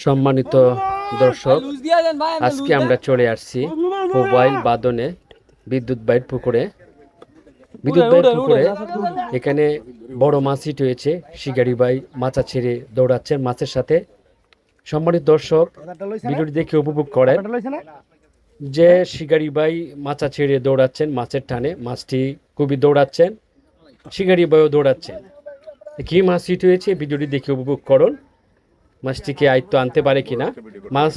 সম্মানিত দর্শক, আজকে আমরা চলে আসছি মোবাইল বাদনে বিদ্যুৎ বাইর পুকুরে। এখানে বড় মাছ হিট হয়েছে। শিকারি ভাই মাছা ছেড়ে দৌড়াচ্ছেন মাছের সাথে। সম্মানিত দর্শক, ভিডিওটি দেখে উপভোগ করেন যে শিকারি ভাই মাছা ছেড়ে দৌড়াচ্ছেন মাছের টানে। মাছটি খুবই দৌড়াচ্ছেন, শিকারি ভাইও দৌড়াচ্ছেন। কি মাছ হিট হয়েছে ভিডিওটি দেখে উপভোগ করুন। মাছটিকে আয়ত্ত আনতে পারে কিনা, মাছ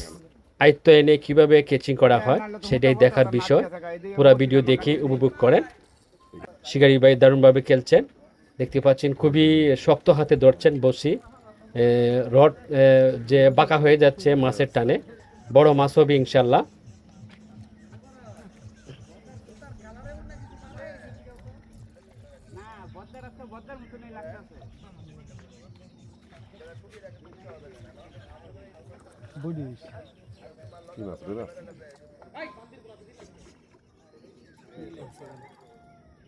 আয়ত্ত এনে কিভাবে ক্যাচিং করা হয় সেটাই দেখার বিষয়। পুরো ভিডিও দেখে উপভোগ করেন। শিকারি ভাই দারুণভাবে খেলছেন, দেখতে পাচ্ছেন। খুবই শক্ত হাতে ধরছেন বসি, রড যে বাঁকা হয়ে যাচ্ছে মাছের টানে। বড় মাছ হবে ইনশাল্লাহ।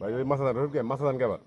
ভাই ওই মাছ আন কে আবার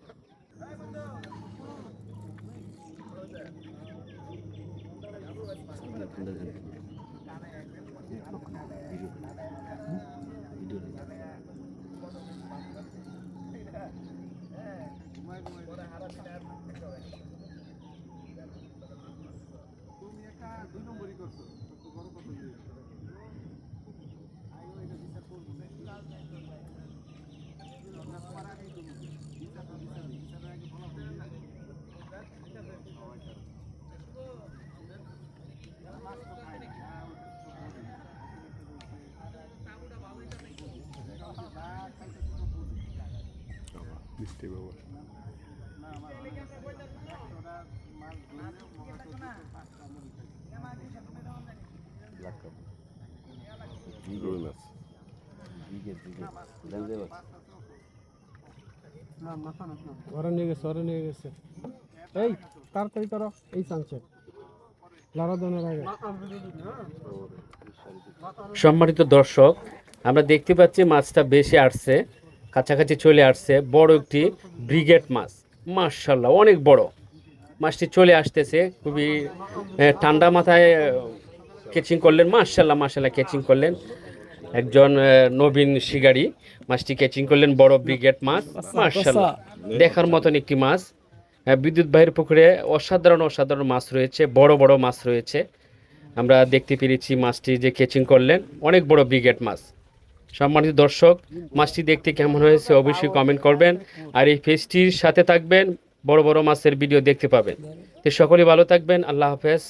মিষ্টি বাবা ওরা নিয়ে গেছে এই তাড়াতাড়ি করো এই চান্সে লারাদনের আগে। সম্মানিত দর্শক, আমরা দেখতে পাচ্ছি মাছটা বেশি আসছে, কাছাকাছি চলে আসছে। বড় একটি ব্রিগেড মাছ, মাশাআল্লাহ অনেক বড়। মাছটি চলে আসতেছে, খুবই ঠান্ডা মাথায় ক্যাচিং করলেন। মাশাআল্লাহ ক্যাচিং করলেন একজন নবীন শিকারী। মাছটি ক্যাচিং করলেন, বড় ব্রিগেড মাছ। মাশাআল্লাহ দেখার মতন একটি মাছ। বিদ্যুৎ ভাইয়ের পুকুরে অসাধারণ মাছ রয়েছে, বড় বড় মাছ রয়েছে। আমরা দেখতে পেরেছি মাছটি যে ক্যাচিং করলেন, অনেক বড় ব্রিগেড মাছ। সম্মানিত দর্শক, মাছটি দেখতে কেমন হয়েছে অবশ্যই কমেন্ট করবেন। আর এই পেজটির সাথে থাকবেন, বড় বড় মাছের ভিডিও দেখতে পাবেন। তো সকলেই ভালো থাকবেন। আল্লাহ হাফেজ।